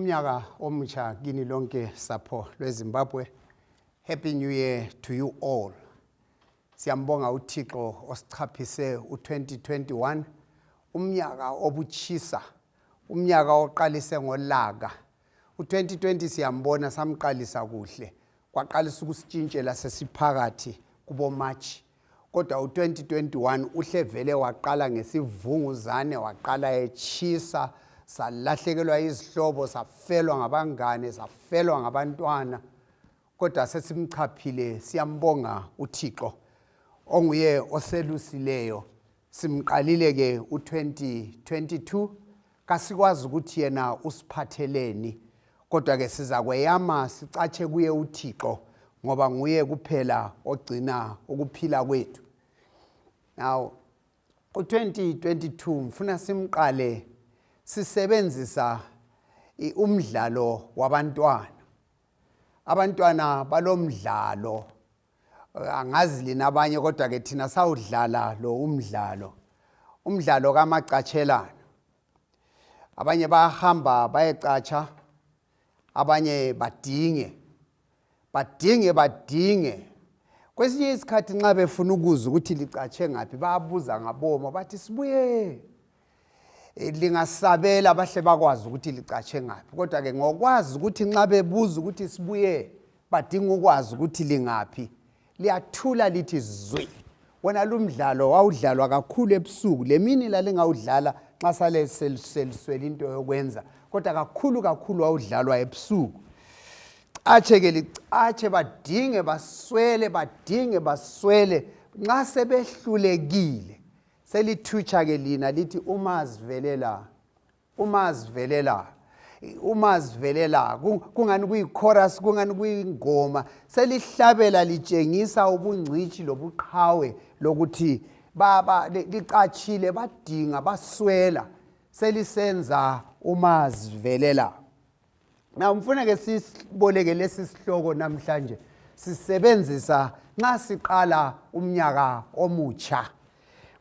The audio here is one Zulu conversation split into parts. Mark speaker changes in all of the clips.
Speaker 1: Umnyaka omutsha kini lonke sapho lweZimbabwe. Happy New Year to you all. Siyambonga uThixo osichaphise u2021, umnyaka obuchisa, umnyaka oqalise ngolaka. U2020 siyambona samqalisa kuhle, kwaqalisa ukusitshintshela sesiphakathi kubo March. Kodwa u2021 uhle vele waqala ngesivunguzane, waqala echisa, salahlekelwa izihlobo, safelwa ngabangane, safelwa ngabantwana. Kodwa sesimchaphile, siyambonga uThixo onguye oselusileyo. Simqalile ke u2022, kasikwazi ukuthi yena usiphatheleni. Kodwa ke siza kweyama sicatshe kuye uThixo ngoba nguye kuphela ogcina ukuphila kwethu. Now u2022 mfuna simqale sisebenzisa umdlalo wabantwana. Abantwana balomdlalo, angazi lina abanye kodwa ke thina sawudlala lo umdlalo. Umdlalo kamacatshelana. Abanye bahamba bayecatsha, abanye badinge. Kwesinye isikhathi nxa befuna ukuza ukuthi licatshe ngaphi bayabuza ngaboma bathi sibuye. Lingasabela bahle bakwazi ukuthi licatshe ngaphi. Kodwa ke ngokwazi ukuthi nxa bebuza ukuthi sibuye badinga ukwazi ukuthi lingaphi, liyathula lithi zwi. Wona lumdlalo wawudlalwa kakhulu ebusuku, lemini lalingawudlala nxa sale seliswele into yokwenza, kodwa kakhulu wawudlalwa ebusuku. Ache-ke licatshe badinge baswele, nxa sebehlulekile selithutsha-ke lina lithi Umaz'velela, kungani kuyi-chorus, kungani kuyingoma, selihlabela litshengisa ubungcithi lobuqhawe lokuthi licatshile, badinga, baswela, selisenza Umaz'velela. Na mfuna ke siboleke lesi sihloko namhlanje sisebenzisa nxa siqala umnyaka omutsha.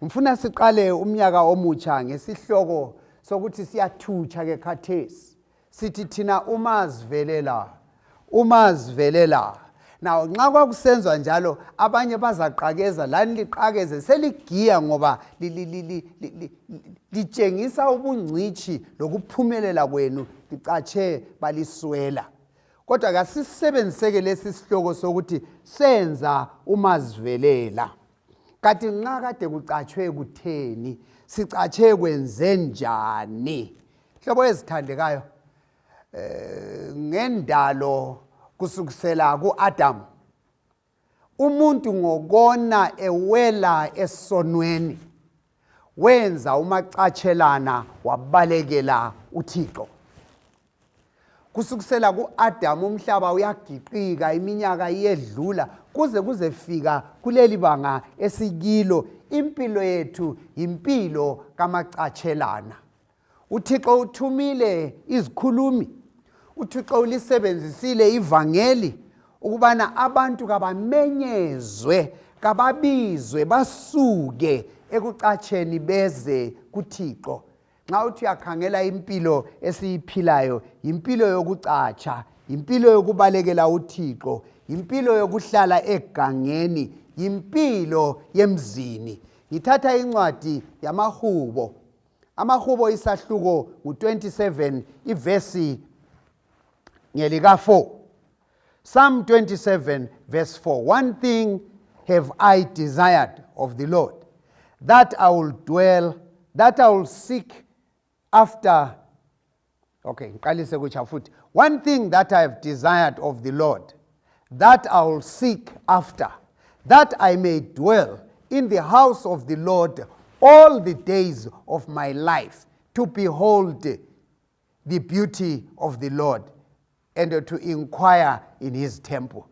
Speaker 1: Mfuna siqale umnyaka omutsha ngesihloko sokuthi siyathutsha ke khathesi. Sithi thina Umaz'velela. Now nxa kwakusenzwa njalo abanye bazaqakeza, lani liqakeze, seligiya ngoba litshengisa ubungcithi lokuphumelela kwenu, licatshe baliswela. Kodwa kasisebenziseke lesi sihloko sokuthi senza Umaz'velela. Kanti nxa kade kucatshwe kutheni, sicatshe kwenze njani? Hlobo ezithandekayo, ngendalo kusukisela ku-Adam, umuntu ngokona ewela esonweni wenza umacatshelana wabalekela uThixo. Kusukisela ku-Adam umhlaba uyagiqika, iminyaka iyedlula kuze fika kuleli banga esikilo. Impilo yethu impilo kamacatshelana. uThixo uthumile izikhulumi, uThixo ulisebenzisile ivangeli ukubana abantu kabamenyezwe, kababizwe, basuke ekucatsheni beze kuThixo. Nxa uthi uyakhangela impilo esiyiphilayo, impilo yokucatsha, impilo yokubalekela uThixo, impilo yokuhlala egangeni, impilo yemzini. Ngithatha incwadi yamaHubo. AmaHubo isahluko u27 ivesi ngelika4. Psalm 27 verse 4. One thing have I desired of the Lord, that I will seek after. Okay, ngiqalise kutsha futhi. One thing that I have desired of the Lord, that I will seek after, that I may dwell in the house of the Lord all the days of my life, to behold the beauty of the Lord and to inquire in his temple.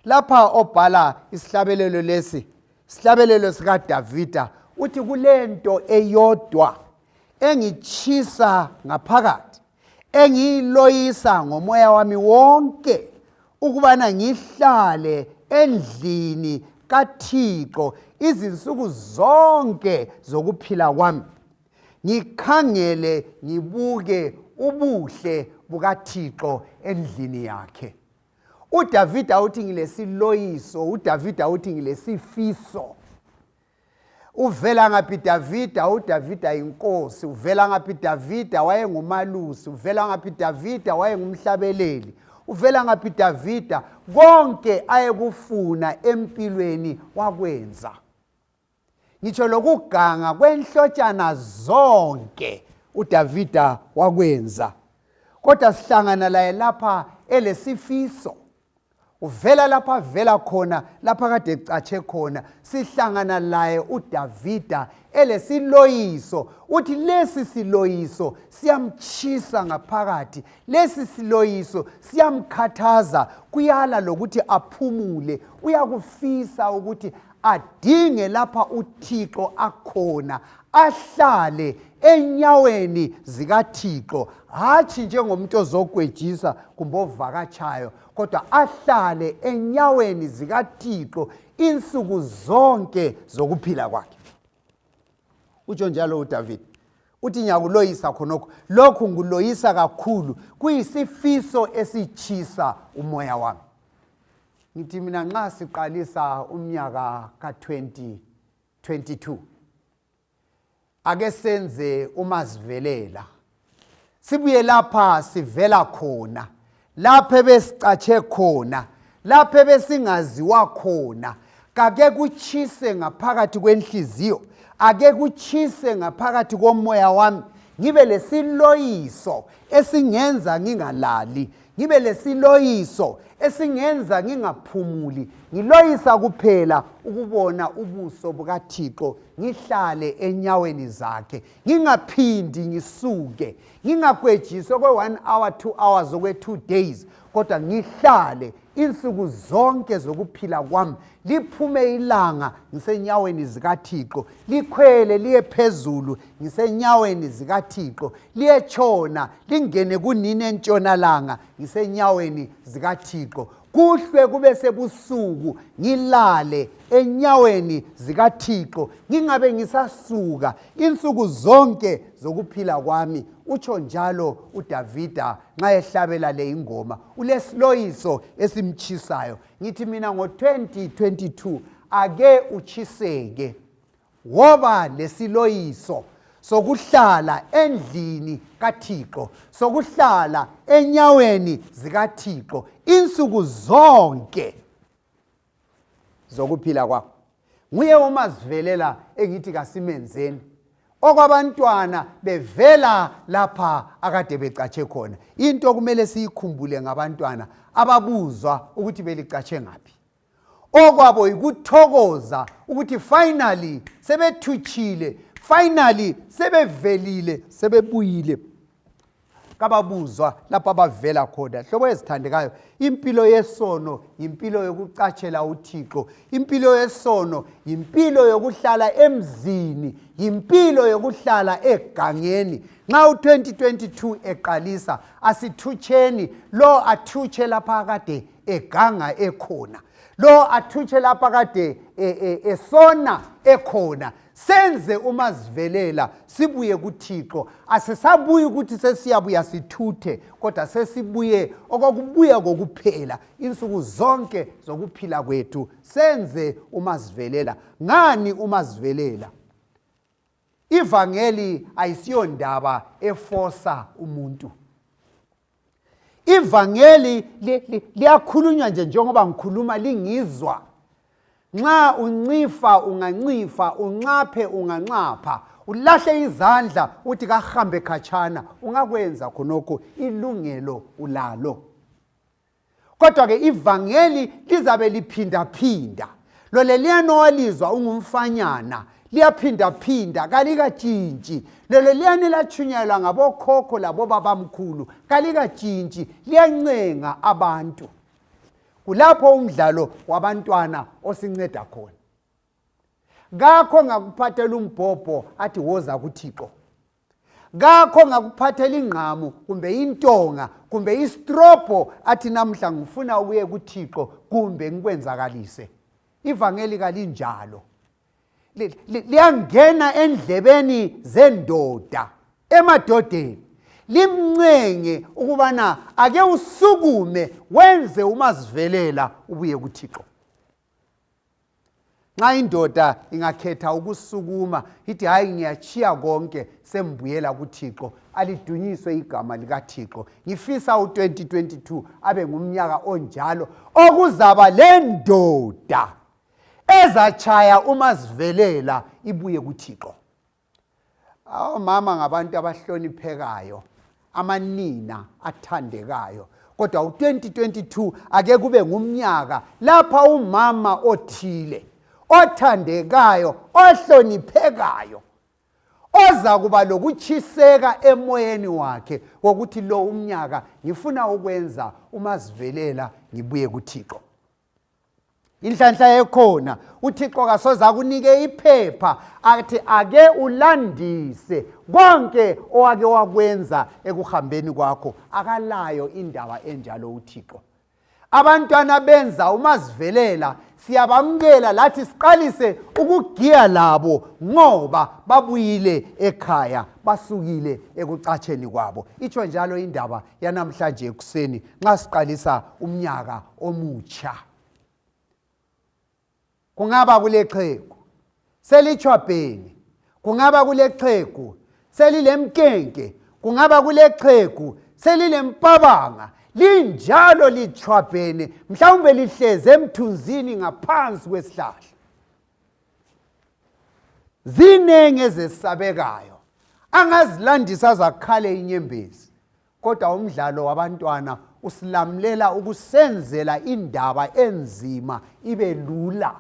Speaker 1: Lapha obhala isihlabelelo lesi, isihlabelelo sika Davida, uthi kulento eyodwa engichisa ngaphakathi, engiloyisa ngomoya wami wonke, ukubana ngihlale endlini kaThixo izinsuku zonke zokuphila kwami, ngikhangele ngibuke ubuhle bukaThixo endlini yakhe. uDavida uthi ngilesiloyiso, uDavida uthi ngilesifiso. Uvela ngaphi Davida? uDavida inkosi. Uvela ngaphi Davida? Wayengumalusi. Uvela ngaphi Davida? Wayengumhlabeleli. Uvela ngaphi Davida? Konke ayekufuna empilweni wakwenza. Ngitsho lokuganga kwenhlotshana zonke uDavida wakwenza. Kodwa sihlangana laye lapha elesifiso. Uvela lapha vela khona, lapha kade ecatshe khona, sihlangana laye uDavida elesiloyiso. Uthi lesi siloyiso siyamchisa ngaphakathi, lesi siloyiso siyamkhathaza, kuyala lokuthi aphumule, uyakufisa ukuthi adinge lapha uThixo akhona, ahlale enyaweni zikaThixo, hatshi njengomuntu ozogwejisa kumbe ovakatshayo, kodwa ahlale enyaweni zikaThixo insuku zonke zokuphila kwakhe. Utsho njalo uDavida. Uthi ngiyakuloyisa khonokho, lokhu nguloyisa kakhulu, kuyisifiso esichisa umoya wami. Ngithi mina nxa siqalisa umnyaka ka-2022, ake senze umaz'velela. Sibuye lapha sivela khona, lapha besicatshe khona, lapha besingaziwa khona. Kake kuchise ngaphakathi kwenhliziyo, ake kuchise ngaphakathi komoya wami, ngibe lesiloyiso esingenza ngingalali, ngibe lesiloyiso esingenza ngingaphumuli, ngiloyisa kuphela ukubona ubuso bukaThixo, ngihlale enyaweni zakhe, ngingaphindi ngisuke, ngingagwejiswa kwe-1 hour 2 hours okwe-2 days, kodwa ngihlale insuku zonke zokuphila kwami, liphume ilanga ngisenyaweni zikaThixo, likhwele liye phezulu ngisenyaweni zikaThixo, liyetshona lingene kunini entshonalanga ngisenyaweni zikaThixo, kuhlwe kube sebusuku ngilale enyaweni zikaThixo, ngingabe ngisasuka insuku zonke zokuphila kwami. Utsho njalo uDavida nxa ehlabela le ingoma, ulesiloyiso esimchisayo. Ngithi mina ngo-2022 ake uchiseke, woba lesiloyiso sokuhlala endlini kaThixo, sokuhlala enyaweni zikaThixo insuku zonke zokuphila kwakho. Nguye umaz'velela engithi kasimenzeni. Okwabantwana bevela lapha akade becatshe khona. Into kumele siyikhumbule ngabantwana ababuzwa ukuthi belicatshe ngaphi. Okwabo yikuthokoza ukuthi finally sebethutshile, finally sebevelile, sebebuyile. Kababuzwa lapha abavela khona. Hlobo ezithandekayo, impilo yesono impilo yokucatshela uThixo, impilo yesono impilo yokuhlala emzini, impilo yokuhlala egangeni. Nxa u-2022 eqalisa, asithutsheni lo athutshe lapha kade eganga ekhona, lo athutshe lapha kade esona ekhona. Senze umaz'velela, sibuye kuThixo. Asisabuye ukuthi sesiyabuya sithuthe, kodwa sesibuye okokubuya kokuphela insuku zonke zokuphila kwethu. Senze umaz'velela. Ngani umaz'velela? Ivangeli ayisiyondaba efosa umuntu. Ivangeli liyakhulunywa nje njengoba ngikhuluma lingizwa. Nxa uncifa ungancifa, unxaphe unganxapha, ulahle izandla uthi kahambe khatshana, ungakwenza khonokho, ilungelo ulalo. Kodwa ke ivangeli lizabe liphinda-phinda. Lo leliyana owalizwa ungumfanyana, liyaphinda-phinda, kalikatshintshi. Lo leliyana elatshunyayelwa ngabokhokho labobabamkhulu, kalikatshintshi, liyancenga abantu. Kulapho umdlalo wabantwana osinceda khona. Ngakho ngakuphathela umbhobho athi woza kuThixo. Ngakho ngakuphathela ingqamu kumbe intonga kumbe istropo athi namhla ngifuna ukuye kuThixo kumbe ngikwenzakalise. Ivangeli kalinjalo. Liyangena endlebeni zendoda, emadodeni. limncenge ukubana ake usukume wenze umaz'velela ubuye kuThixo. Nxa indoda ingakhetha ukusukuma ithi hayi ngiyachiya konke sembuyela kuThixo, alidunyiswe igama likaThixo. Ngifisa u2022 abe ngumnyaka onjalo okuzaba lendoda ezachaya umaz'velela ibuye kuThixo. Mama ngabantu abahloniphekayo, amanina athandekayo, kodwa u2022 ake kube ngumnyaka lapha umama othile, othandekayo, ohloniphekayo, oza kuba lokuchiseka emoyeni wakhe wokuthi lo umnyaka ngifuna ukwenza umaz'velela ngibuye kuThixo. Inhlanhla yekhona uThixo kasoze akunike iphepha athi ake ulandise konke owake wakwenza ekuhambeni kwakho. Akalayo indaba enjalo uThixo. Abantwana benza umaz'velela siyabamukela lathi siqalise ukugiya labo ngoba babuyile ekhaya, basukile ekucatsheni kwabo. Itsho njalo indaba yanamhlanje ekuseni nxa siqalisa umnyaka omutsha. Kungaba kulexhegu selitshwabheni, kungaba kulexhegu selilemkenke, kungaba kulexhegu selilempabanga, linjalo litshwabhene, mhlawumbe lihleze emthunzini ngaphansi kwesihlahla. Zinenge ezesabekayo angazilandisa zakhale inyembezi, kodwa umdlalo wabantwana usilamulela ukusenzela indaba enzima ibe lula.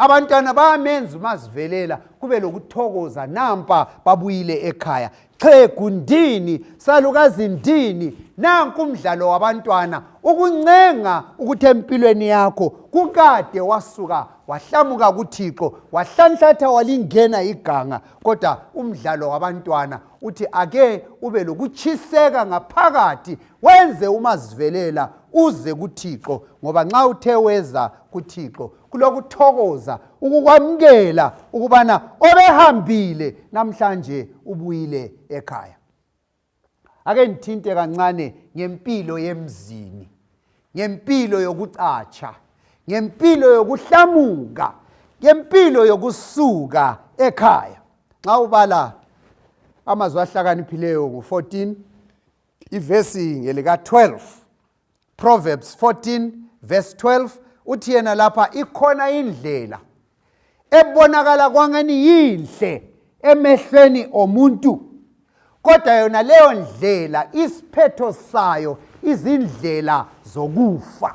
Speaker 1: Abantwana bayamenza umaz'velela kube lokuthokoza, nampa babuyile ekhaya. Xhegu ndini, salukazi ndini, nanku umdlalo wabantwana ukuncenga ukuthi empilweni yakho kukade wasuka wahlamuka kuThixo, wahlanhlatha walingena iganga, kodwa umdlalo wabantwana uthi ake ube lokuchiseka ngaphakathi wenze umaz'velela uze kuThixo, ngoba nxa uthe weza kuThixo kulokuthokoza, ukukwamukela ukubana obehambile namhlanje ubuyile ekhaya. Ake ngithinte kancane ngempilo yemzini, ngempilo yokucatsha, ngempilo yokuhlamuka, ngempilo yokusuka ekhaya. Nxa ubala amazwi ahlakaniphileyo ngo14 ivesi ngelika 12, Proverbs 14 verse 12, uthi yena lapha ikhona indlela ebonakala kwangani yinhle emehlweni omuntu, kodwa yona leyo ndlela isiphetho sayo izindlela zokufa.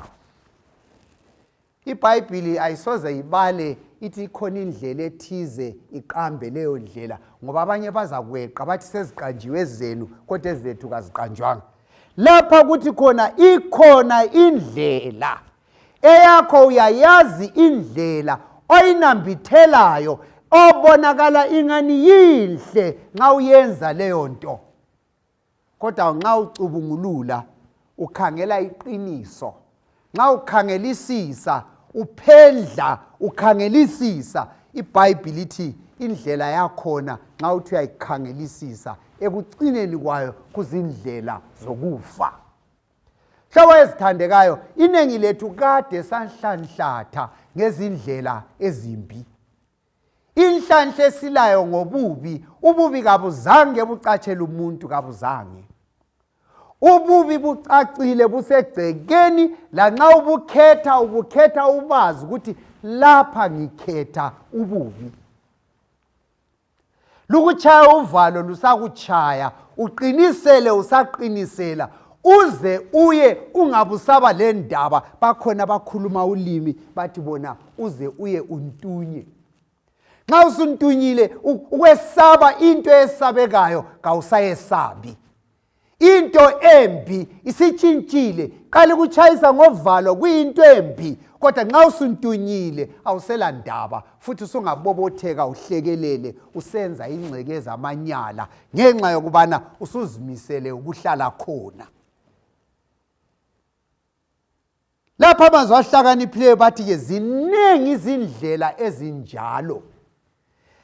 Speaker 1: iBhayibhili ayisoze ibale ithi ikhona indlela ethize iqambe leyo ndlela, ngoba abanye bazakweqa bathi seziqanjiwe ezenu kodwa ezethu kaziqanjwanga. Lapha kuthi khona ikhona indlela eyakho, uyayazi indlela oyinambithelayo obonakala ingani yinhle nxa uyenza leyo nto, kodwa nxa ucubungulula ukhangela iqiniso, nxa ukhangelisisa uphendla ukhangelisisa, iBhayibhili ithi indlela yakhona nxa uthi uyayikhangelisisa ekucineni kwayo kuzindlela zokufa. Hlobo ezithandekayo, inengi lethu kade sanhlanhlatha ngezindlela ezimbi. Inhlanhla esilayo ngobubi, ububi kabuzange bucatshele umuntu, kabuzange. Ububi bucacile busegcekeni, lanxa ubukhetha ubazi ukuthi lapha ngikhetha ububi. Lukuchaya uvalo lusakuchaya, uqinisele usaqinisela, uze uye ungabusaba le ndaba. Bakhona bakhuluma ulimi bathi bona uze uye untunye. Nxa usuntunyile ukwesaba into esabekayo kawusayesabi. Into embi isitshintshile, qala ukuchayisa ngovalo kuyinto embi, kodwa nxa usuntunyile awusela ndaba, futhi usungabobotheka uhlekelele usenza ingcekeza amanyala ngenxa yokubana usuzimisele ukuhlala khona. Lapha amazwi ahlakaniphileyo bathi ke zinengi izindlela ezinjalo,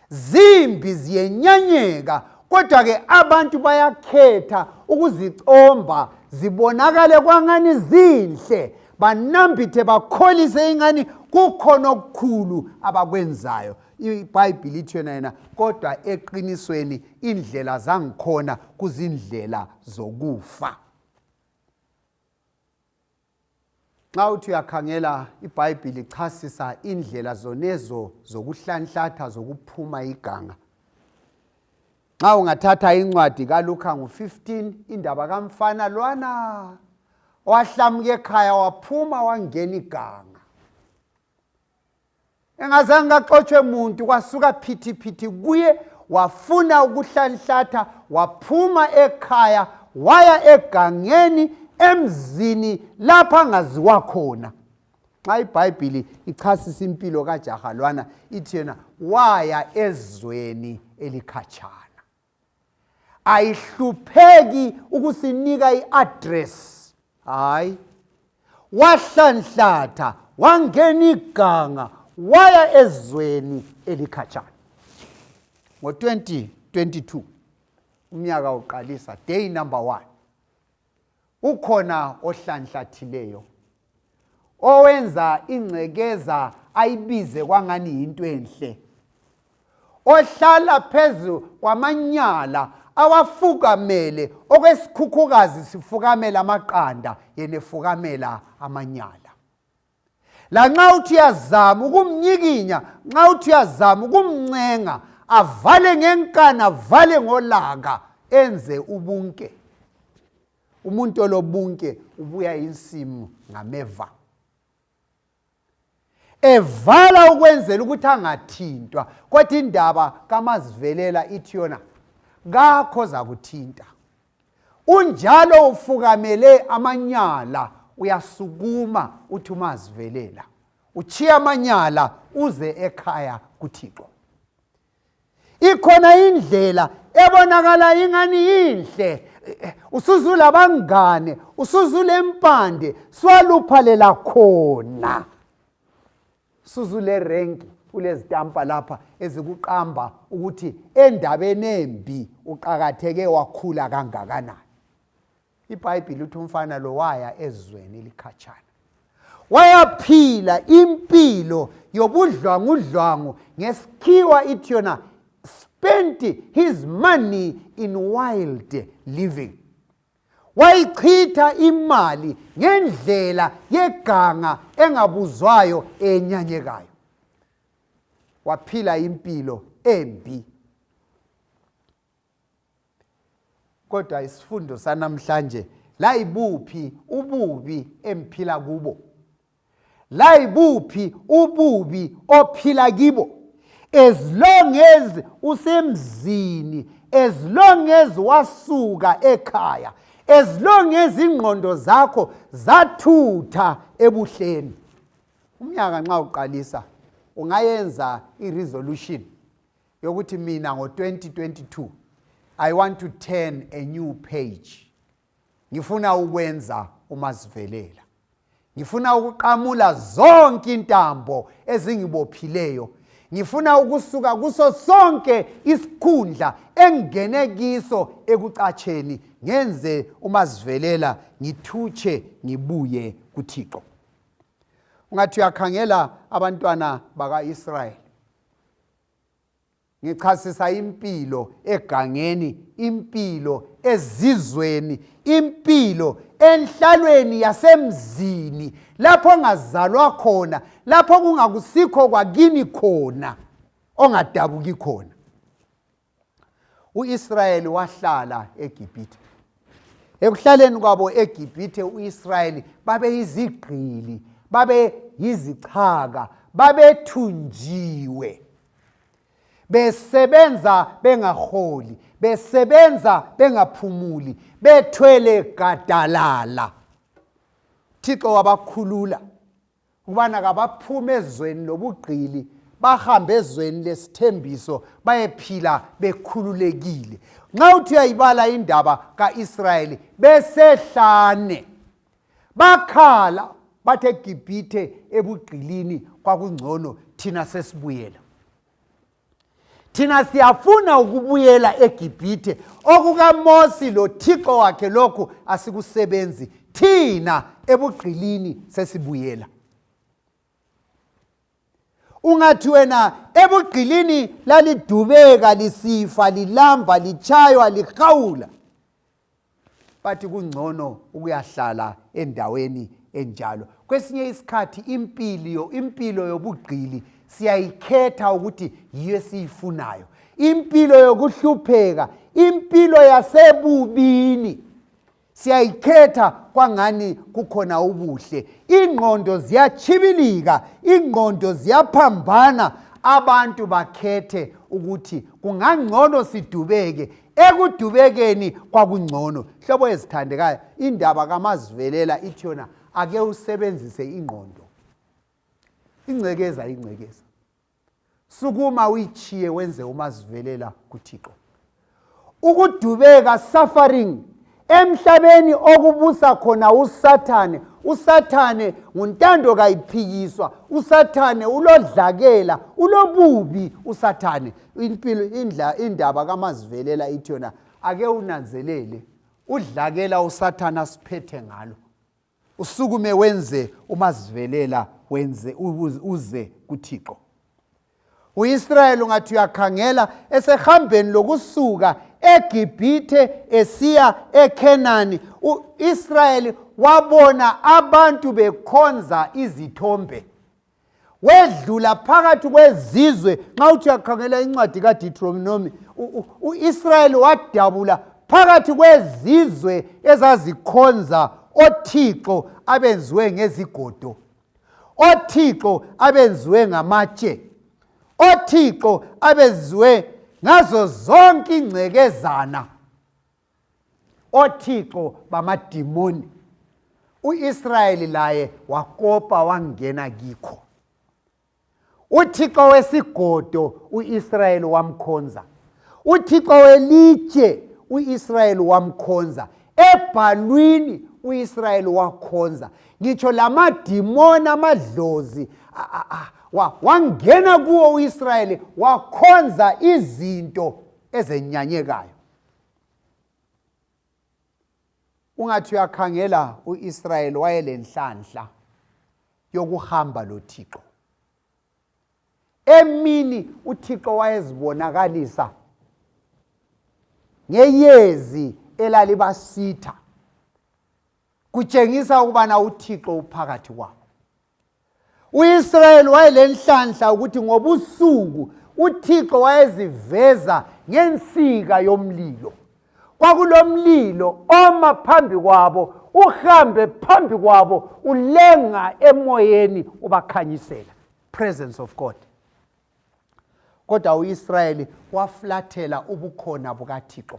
Speaker 1: zimbi ziyenyanyeka, Kodwa ke abantu bayakhetha ukuzicomba zibonakale kwangani zinhle, banambithe bakholise ingani kukhona okukhulu abakwenzayo. iBhayibheli lithi yena kodwa eqinisweni indlela zangikhona kuzindlela zokufa. Xa uthi uyakhangela iBhayibheli ichasisa indlela zonezo zokuhlanhlatha zokuphuma iganga. Xa ungathatha incwadi kaLuka ngo-15 indaba kamfana lwana wahlamuka ekhaya waphuma wangena iganga. Engazange axotshwe umuntu kwasuka phithi kuye wafuna ukuhlanhlatha waphuma ekhaya waya egangeni emzini lapha angaziwa khona. Xa iBhayibheli ichasisa impilo kajaha lwana ithi yena waya ezweni elikhatshana. Ayihlupheki ukusinika i-address. Hayi. Wahlanhlatha, wangena iganga, waya ezweni elikhatshana. Ngo-2022 umnyaka uqalisa, day number 1. Ukhona ohlanhlathileyo owenza ingcekeza ayibize kwangani yinto enhle, ohlala phezu kwamanyala awafukamele okwesikhukhukazi sifukamela amaqanda yena efukamela amanyala. Lanxa uthi uyazama ukumnyikinya, nxa uthi uyazama ukumncenga, avale ngenkani avale ngolaka enze ubunke. Umuntu olobunke ubuya insimu ngameva. Evala ukwenzela ukuthi angathintwa. Kodwa indaba kaMaz'velela ithi yona ngakho zakuthinta. Unjalo ufukamele amanyala uyasukuma uthi Umaz'velela. Uchiya amanyala uze ekhaya kuThixo. Ikhona indlela ebonakala ingani inhle. Usuzula abangane, usuzule empande, swaluphalela khona. Suzule renki kulezitampa lapha ezikuqamba ukuthi endabeni embi uqakatheke wakhula kangakanani. iBhayibheli uthi umfana lo waya ezweni elikhatshana. Wayaphila impilo yobudlwangudlwangu ngesikhiwa ithi yona spent his money in wild living. Wayichitha imali ngendlela yeganga engabuzwayo enyanyekayo. Waphila impilo embi. Kodwa isifundo sanamhlanje la ibuphi ububi emphila kubo. La ibuphi ububi ophila kibo. As long as usemzini, as long as wasuka ekhaya, as long as ingqondo zakho zathutha ebuhleni. Umnyaka nxa uqalisa ungayenza i-resolution yokuthi mina ngo-2022 I want to turn a new page. Ngifuna ukwenza Umaz'velela. Ngifuna ukuqamula zonke intambo ezingibophileyo. Ngifuna ukusuka kuso sonke isikhundla engene kiso ekucatsheni ngenze Umaz'velela ngithutshe ngibuye kuThixo. Ungathi uyakhangela abantwana baka-Israyeli. Ngichasisa impilo egangeni, impilo ezizweni, impilo enhlalweni yasemzini, lapho ongazalwa khona, lapho kungakusikho kwakini khona, ongadabuki khona. U-Israyeli wahlala eGibhithe. Ekuhlaleni kwabo eGibhithe u-Israyeli babe yizigqili, babe yizichaka, babethunjiwe. Besebenza bengaholi, besebenza bengaphumuli, bethwele gadalala. Thixo wabakhulula ukubana kabaphume ezweni lobugqili, bahambe ezweni lesithembiso, bayephila bekhululekile. Nxa uthi uyayibala indaba kaIsrayeli besehlane, bakhala bathe eGibhithe ebugqilini kwakungcono, thina sesibuyela. thina siyafuna ukubuyela eGibhithe okukaMosi lo Thixo wakhe lokhu asikusebenzi thina ebugqilini sesibuyela. Ungathi wena ebugqilini lalidubeka lisifa lilamba lichaywa likhawula, bathi kungcono ukuyahlala endaweni enjalo. Kwesinye isikhathi impilo yobugqili siyayikhetha ukuthi yiyo esiyifunayo. Impilo yokuhlupheka, impilo yasebubini siyayikhetha kwangani kukhona ubuhle. Ingqondo ziyachibilika, ingqondo ziyaphambana, abantu bakhethe ukuthi kungangcono sidubeke. Ekudubekeni kwakungcono. Hlobo ezithandekayo, indaba kaMaz'velela ithi yona ake usebenzise ingqondo. Ingcekeza. Sukuma uyichiye wenze uMaz'velela kuThixo. Ukudubeka, suffering, emhlabeni okubusa khona uSathane. uSathane nguntando kayiphikiswa. uSathane ulodlakela, ulobubi uSathane. Indaba kaMaz'velela ithi yona ake unanzelele udlakela uSathane asiphethe ngalo. Usukume wenze uMaz'velela wenze uze kuThixo. uIsrayeli ungathi uyakhangela esehambeni lokusuka eGibhithe esiya eKhenani, uIsrayeli wabona abantu bekhonza izithombe. Wedlula phakathi kwezizwe. Nxa uthi uyakhangela incwadi kaDuteronomy, uIsrayeli wadabula phakathi kwezizwe ezazikhonza oThixo abenziwe ngezigodo, oThixo abenziwe ngamatshe, oThixo abenziwe ngazo zonke ingcekezana, oThixo bamadimoni. uIsrayeli laye wakopa wangena kikho. uThixo wesigodo uIsrayeli wamkhonza, uThixo welitshe uIsrayeli wamkhonza, ebhalwini uIsrayeli wakhonza. Ngitsho lamadimoni amadlozi wangena kuwo uIsrayeli wakhonza izinto ezenyanyekayo. Ungathi uyakhangela uIsrayeli wayelenhlanhla yokuhamba loThixo. Emini uThixo wayezibonakalisa ngeyezi elalibasitha, kutshengisa ukubana uThixo uphakathi kwabo. uIsrayeli wayelenhlanhla ukuthi ngobusuku uThixo wayeziveza ngensika yomlilo. Kwakulomlilo oma phambi kwabo, uhambe phambi kwabo, ulenga emoyeni ubakhanyisela. Presence of God. Kodwa uIsrayeli waflathela ubukhona bukaThixo.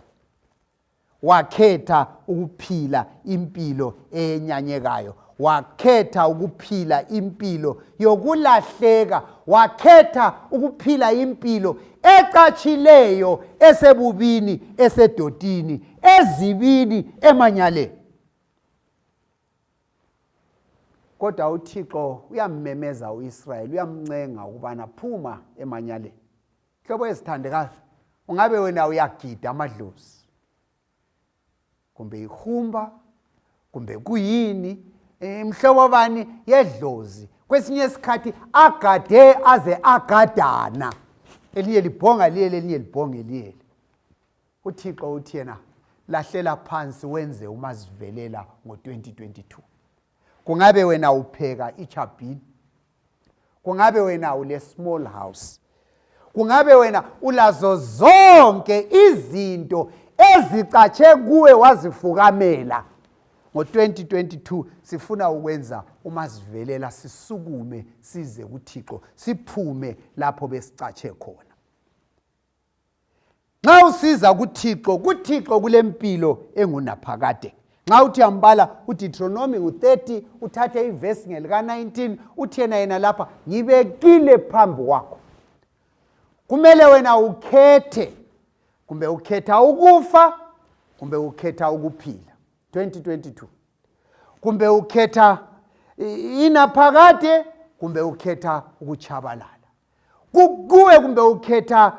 Speaker 1: Wakhetha ukuphila impilo enyanyekayo. Wakhetha ukuphila impilo yokulahleka. Wakhetha ukuphila impilo ecatshileyo, esebubini, esedotini, ezibini, emanyaleni. Kodwa uThixo uyamemeza uIsrayeli, uyamncenga ukubana phuma emanyaleni. Hlobo ezithandekayo, ungabe wena uyagida amadlozi, kumbe ihumba, kumbe kuyini, mhlobo bani yedlozi. Kwesinye isikhathi agade aze agadana, elinye libhonga liyele, elinye libhonga liyele. uThixo uthi yena lahlela phansi wenze uMaz'velela ngo-2022. Kungabe wena upheka iChabhini, kungabe wena ule small house, kungabe wena ulazo zonke izinto ezicatshe kuwe wazifukamela, ngo-2022 sifuna ukwenza uMaz'velela, sisukume size kuThixo, siphume lapho besicatshe khona. Nxa usiza kuThixo, kuThixo kulempilo engunaphakade. Nxa uthi ambala uDuteronomy 30 uthathe ivesi ngelika-19 uthi yena lapha ngibekile phambi kwakho. Kumele wena ukhethe, kumbe ukhetha ukufa, kumbe ukhetha ukuphila. 2022. Kumbe ukhetha inaphakade, kumbe ukhetha ukuchabalala. Kuwe kumbe ukhetha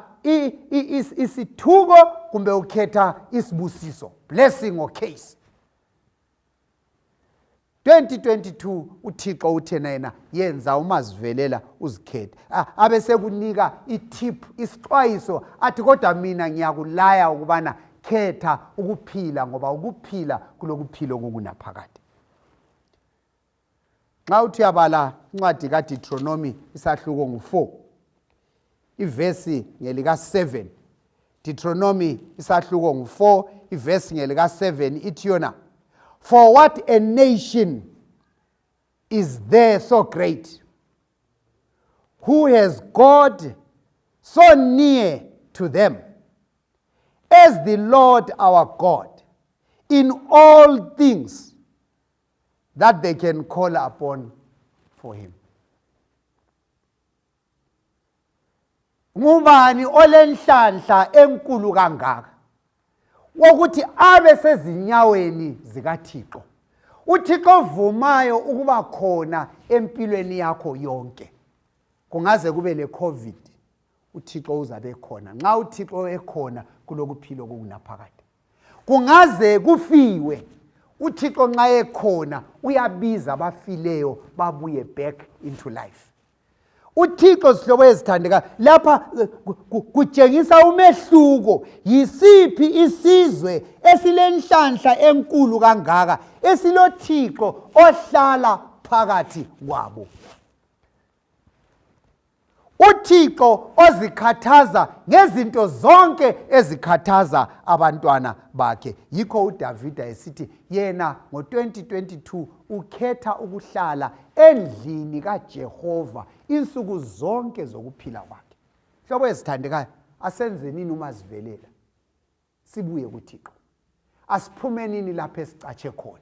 Speaker 1: isithuko kumbe ukhetha isibusiso, blessing or case. 2022 uThixo uthena yena yenza umaz'velela uzikhethe. Abe sekunika itip, isixwayiso athi kodwa mina ngiyakulaya ukubana khetha ukuphila ngoba ukuphila kulokuphila okunaphakade. Nxa uthi uyabala incwadi kaDeuteronomy isahluko ngu4 ivesi ngelika 7, Deuteronomy isahluko ngu4 ivesi ngelika 7 ithi yona, for what a nation is there so great, who has God so near to them, as the Lord our God, in all things that they can call upon for him. Ngubani olenhlanhla enkulu kangaka wokuthi abe sezinyaweni zikaThixo, uThixo ovumayo ukuba khona empilweni yakho yonke. Kungaze kube le COVID, uThixo uzabe khona. Nxa uThixo ekhona kulokuphila okunaphakade. Kungaze kufiwe, uThixo nxa ekhona uyabiza abafileyo babuye back into life. uThixo sihlobo ezithandeka lapha kutshengisa umehluko. Yisiphi isizwe esilenhlanhla enkulu kangaka esiloThixo ohlala phakathi kwabo? uThixo ozikhathaza ngezinto zonke ezikhathaza abantwana bakhe. Yikho uDavida esithi yena ngo-2022 ukhetha ukuhlala endlini kaJehova insuku zonke zokuphila kwakhe. Hlobo ezithandekayo, asenzenini umaz'velela sibuye kuThixo. Asiphumenini lapho esicatshe khona.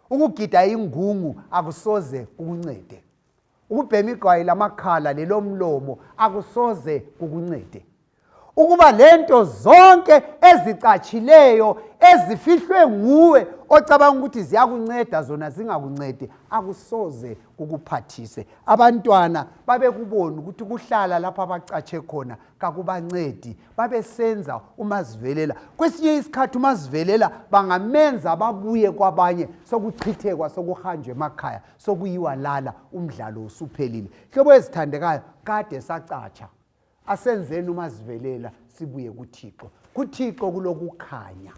Speaker 1: Ukugida ingungu akusoze kukuncede. Ukubhema igwayi lamakhala lelomlomo akusoze kukuncede. Ukuba lento zonke ezicatshileyo ezifihlwe nguwe ocabanga ukuthi ziyakunceda zona zingakuncedi akusoze kukuphathise. Abantwana babe kubona ukuthi kuhlala lapha abacatshe khona kakubancedi, babe senza umaz'velela. Kwesinye isikhathi umaz'velela bangamenza babuye kwabanye, sokuchithekwa, sokuhanjwa emakhaya, sokuyiwa lala, umdlalo usuphelile. Hlobo ezithandekayo, kade sacatsha. Asenzeni umaz'velela sibuye kuThixo. kuThixo kulokukhanya,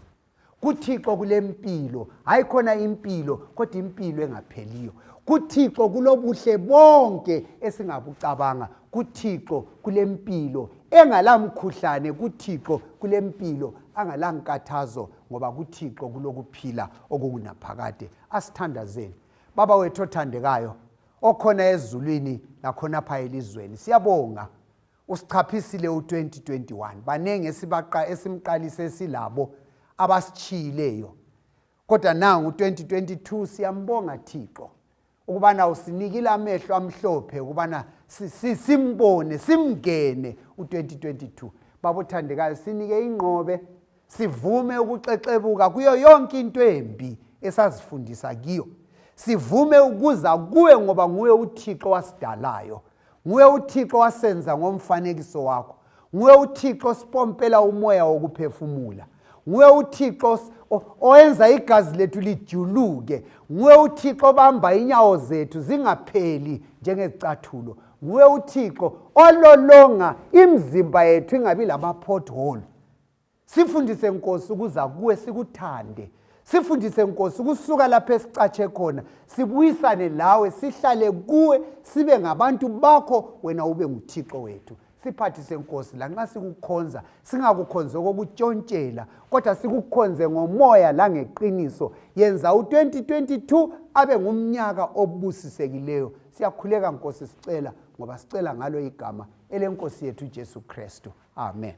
Speaker 1: kuThixo kulempilo, hayi khona impilo kodwa impilo engapheliyo. kuThixo kulobuhle bonke esingabucabanga. kuThixo kulempilo engalamkhuhlane. kuThixo kulempilo angalankathazo, ngoba kuThixo kulokuphila okunaphakade. Asithandazeni baba wethu othandekayo okhona ezulwini nakhona pha elizweni. Siyabonga usichaphisile u2021. Banenge esimqalise silabo abasichiyileyo. Kodwa nangu u2022 siyambonga Thixo ukubana usinikile amehlo amhlophe ukubana simbone, simngene u2022. Baba othandekayo, sinike ingqobe, sivume ukuxexebuka kuyo yonke into embi esazifundisa kiyo. Sivume ukuza kuwe ngoba nguwe uThixo wasidalayo. Nguwe uThixo wasenza ngomfanekiso wakho. Nguwe uThixo osipompela umoya wokuphefumula. Nguwe uThixo owenza igazi lethu lijuluke. Nguwe uThixo obamba inyawo zethu zingapheli njengezicathulo. Nguwe uThixo ololonga imizimba yethu ingabi lama-pothole. Sifundise Nkosi ukuza kuwe sikuthande. Sifundise Nkosi ukusuka lapho esicatshe khona sibuyisane lawe, sihlale kuwe, sibe ngabantu bakho, wena ube nguThixo wethu. Siphathise Nkosi lanxa sikukhonza, singakukhonze kokutshontshela kodwa sikukhonze ngomoya langeqiniso. Yenza u2022 abe ngumnyaka obusisekileyo. Siyakhuleka Nkosi sicela, ngoba sicela ngalo igama elenkosi yethu Jesu Kristu. Amen.